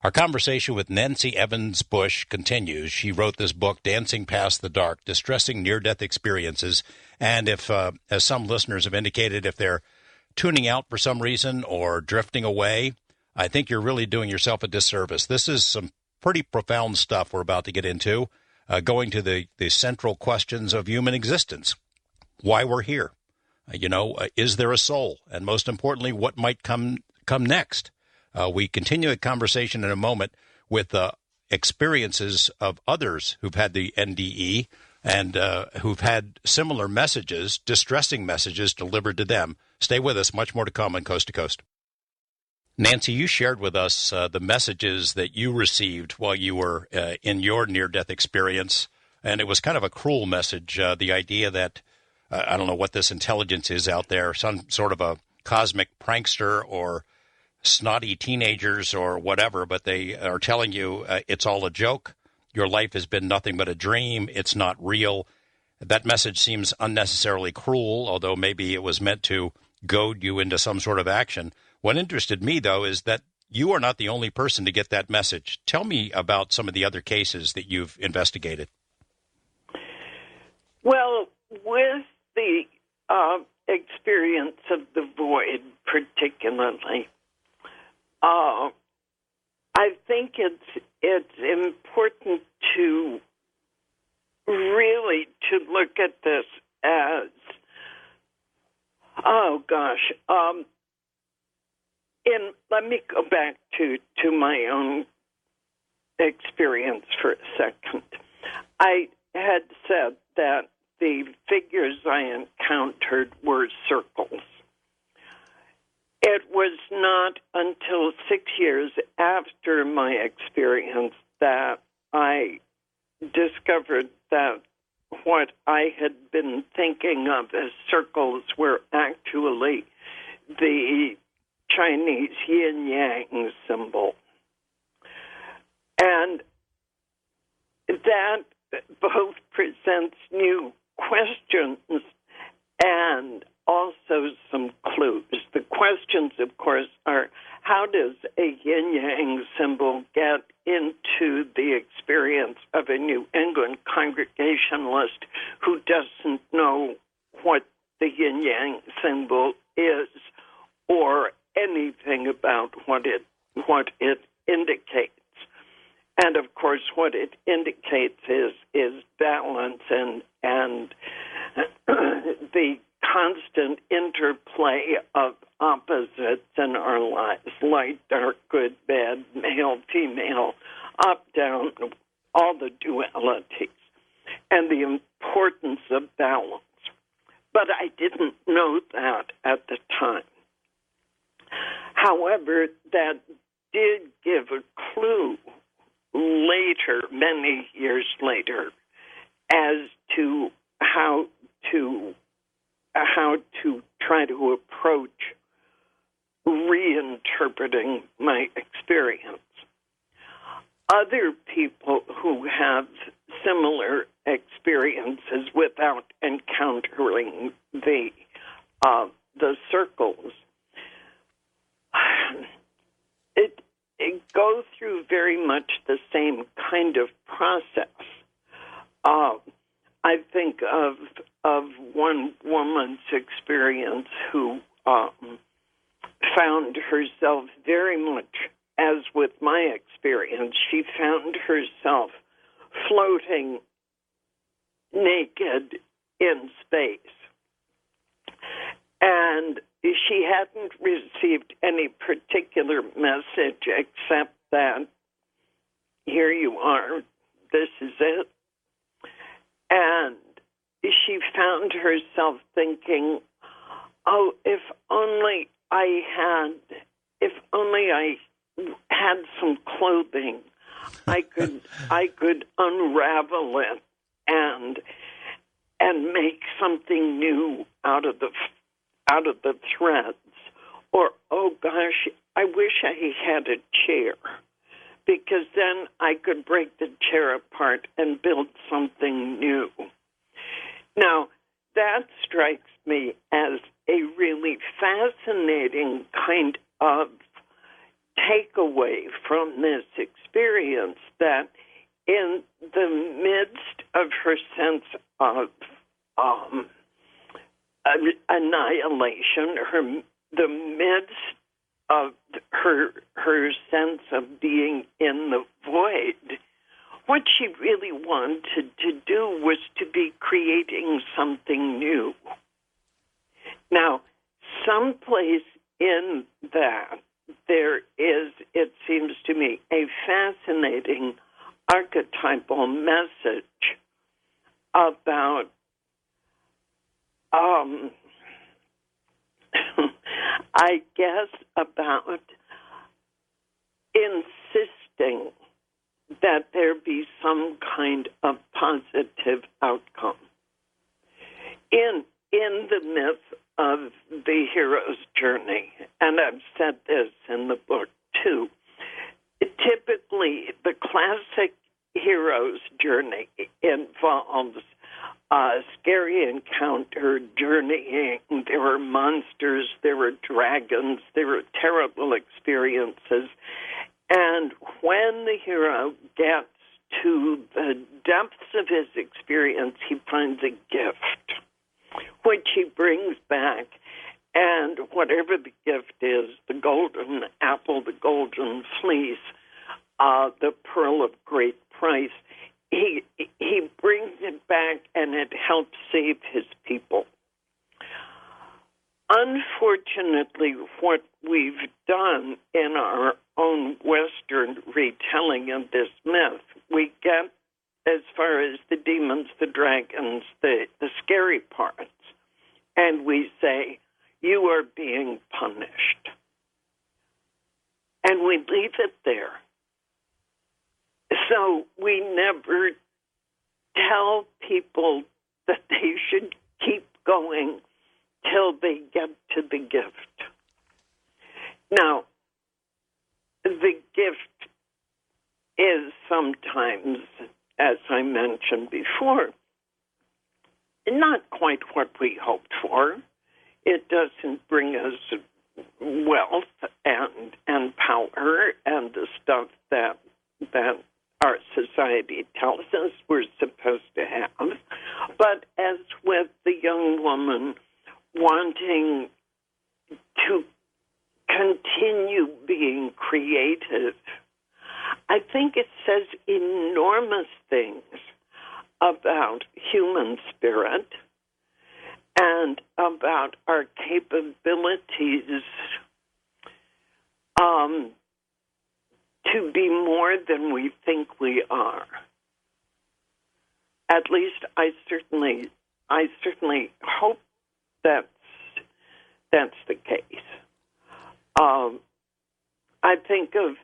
Our conversation with Nancy Evans Bush continues. She wrote this book, Dancing Past the Dark, Distressing Near-Death Experiences. And if, as some listeners have indicated, if they're tuning out for some reason or drifting away, I think you're really doing yourself a disservice. This is some pretty profound stuff we're about to get into, going to the central questions of human existence. Why we're here. Is there a soul? And most importantly, what might come next? We continue the conversation in a moment with experiences of others who've had the NDE and who've had similar messages, distressing messages delivered to them. Stay with us. Much more to come on Coast to Coast. Nancy, you shared with us the messages that you received while you were in your near-death experience, and it was kind of a cruel message, the idea that, I don't know what this intelligence is out there, some sort of a cosmic prankster or snotty teenagers or whatever, but they are telling you it's all a joke. Your life has been nothing but a dream. It's not real. That message seems unnecessarily cruel, although maybe it was meant to goad you into some sort of action. What interested me, though, is that you are not the only person to get that message. Tell me about some of the other cases that you've investigated. Well, with the experience of the void particularly, I think it's important to really to look at this as, let me go back to my own experience for a second. I had said that the figures I encountered were circles. It was not until 6 years after my experience that I discovered that what I had been thinking of as circles were actually the Chinese yin-yang symbol. And that both presents new questions and also some clues. The questions, of course, are how does a yin-yang symbol get into the experience of a New England Congregationalist who doesn't know what the yin-yang symbol is or anything about what it indicates? And, of course, what it indicates is balance and the constant interplay of opposites in our lives, light, dark, good, bad, male, female, up, down, all the dualities, and the importance of balance. But I didn't know that at the time. However, that did give a clue later, many years later, as to how to try to approach reinterpreting my experience. Other people who have similar experiences without encountering the circles, it goes through very much the same kind of process. I think of one woman's experience who found herself very much, as with my experience, she found herself floating naked in space. And she hadn't received any particular message except that, here you are, this is it. And she found herself thinking, oh, if only I had some clothing, I could unravel it and make something new out of the threads. Or, oh gosh, I wish I had a chair, because then I could break the chair apart and build something new. Now, that strikes me as a really fascinating kind of takeaway from this experience that in the midst of her sense of annihilation, the midst of her sense of being in the void, what she really wanted to do was to be creating something new. Now, someplace in that, there is, it seems to me, a fascinating archetypal message about I guess about insisting that there be some kind of positive outcome. In the myth of the hero's journey, and I've said this in the book too, typically the classic hero's journey involves a scary encounter, journeying. There were monsters, there were dragons, there were terrible experiences. And when the hero gets to the depths of his experience, he finds a gift, which he brings back. And whatever the gift is, the golden apple, the golden fleece, the pearl of great price, he brings it back and it helps save his people. Unfortunately, what we've done in our own Western retelling of this myth, we get as far as the demons, the dragons, the scary parts, and we say, you are being punished. And we leave it there. So we never tell people that they should keep going till they get to the gift. Now, the gift is sometimes, as I mentioned before, not quite what we hoped for. It doesn't bring us wealth and power and the stuff that our society tells us we're supposed to have. But as with the young woman wanting to continue being creative, I think it says enormous things about human spirit and about our capabilities to be more than we think we are. At least I certainly hope that's the case. I think of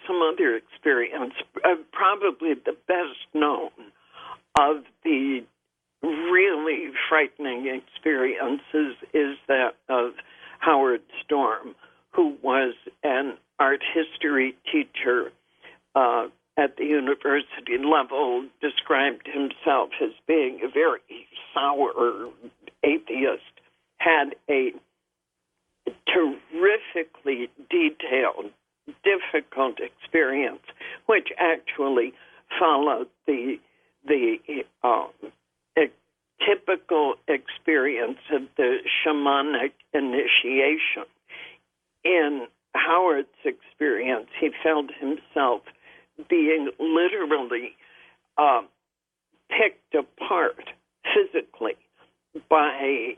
some other experience, probably the best known of the really frightening experiences is that of Howard Storm, who was an art history teacher at the university level, described himself as being a very sour atheist, had a terrifically detailed, difficult experience, which actually followed the typical experience of the shamanic initiation. In Howard's experience, he felt himself being literally picked apart physically by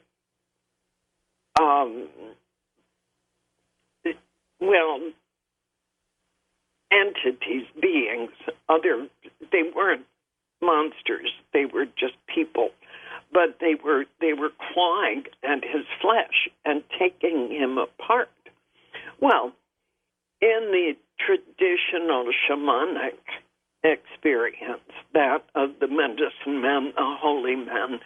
entities, beings, they weren't monsters, they were just people, but they were clawing at his flesh and taking him apart. Well, in the traditional shamanic experience, that of the medicine men, the holy men,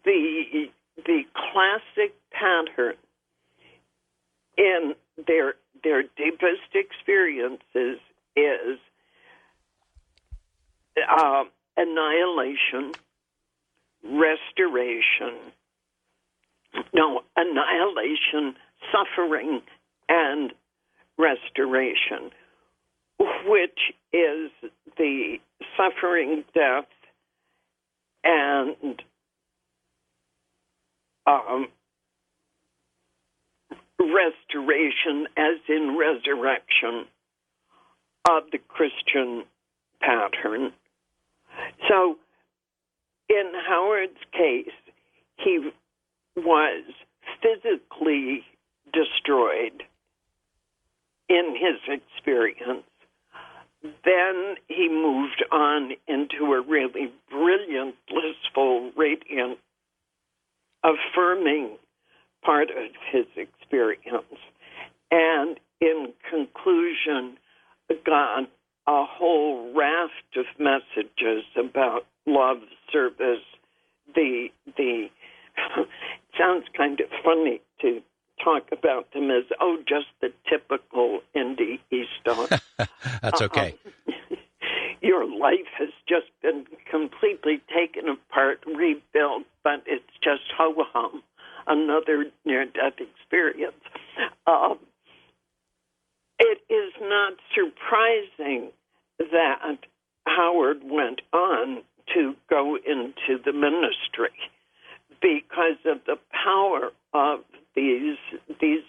the classic pattern in their deepest experiences is annihilation, annihilation, suffering, and restoration, which is the suffering, death, and restoration, as in resurrection, of the Christian pattern. So in Howard's case, he was physically destroyed in his experience. Then he moved on into a really brilliant, blissful, radiant, affirming part of his experience. And in conclusion, got a whole raft of messages about love, service, it sounds kind of funny to talk about them as, just the typical indie Easton. That's okay. Your life has just been completely taken apart, rebuilt, but it's just ho-hum, another near-death experience. It is not surprising that Howard went on to go into the ministry because of the power of these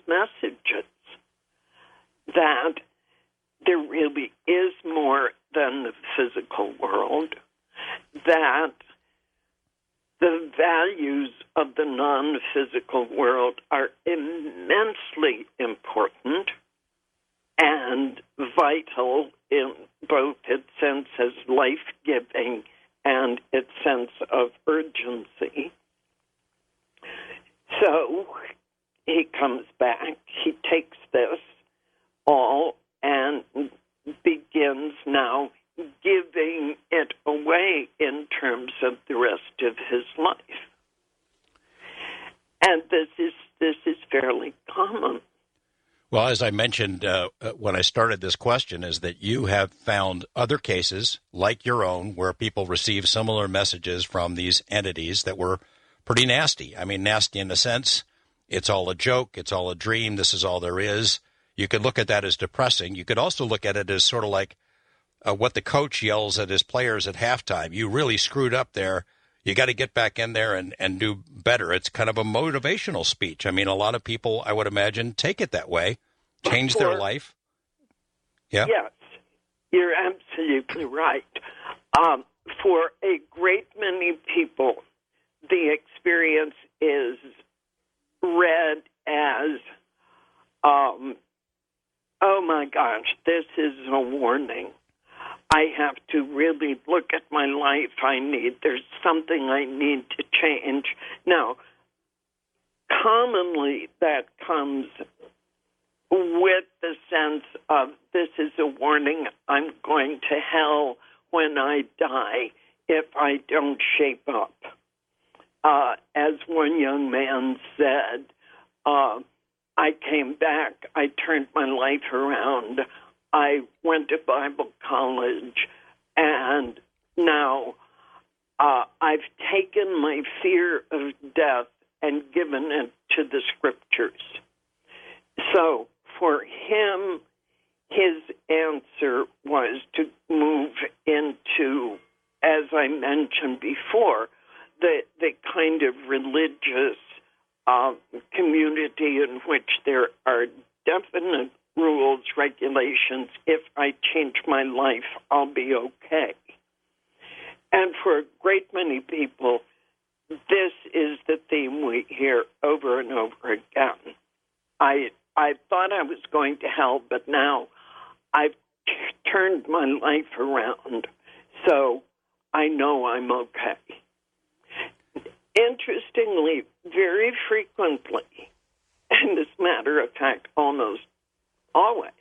messages, that there really is more than the physical world, that the values of the non-physical world are immensely important and vital in both its sense as life-giving and its sense of urgency. So he comes back, he takes this all and begins now giving it away in terms of the rest of his life. And this is fairly common. Well, as I mentioned when I started this question, is that you have found other cases like your own where people receive similar messages from these entities that were pretty nasty. I mean, nasty in the sense it's all a joke, it's all a dream, this is all there is. You could look at that as depressing. You could also look at it as sort of like what the coach yells at his players at halftime. You really screwed up there. You got to get back in there and do better. It's kind of a motivational speech. I mean, a lot of people, I would imagine, take it that way, change their life. Yeah. Yes, you're absolutely right. For a great many people, the experience is read as, oh my gosh, this is a warning. I have to really look at my life. There's something I need to change. Now, commonly that comes with the sense of, this is a warning, I'm going to hell when I die if I don't shape up. As one young man said, I came back, I turned my life around, I went to Bible college, and now I've taken my fear of death and given it to the Scriptures. So for him, his answer was to move into, as I mentioned before, the kind of religious community in which there are definite rules, regulations. If I change my life, I'll be okay. And for a great many people, this is the theme we hear over and over again. I thought I was going to hell, but now I've turned my life around, so I know I'm okay. Interestingly, very frequently, and as a matter of fact, almost always,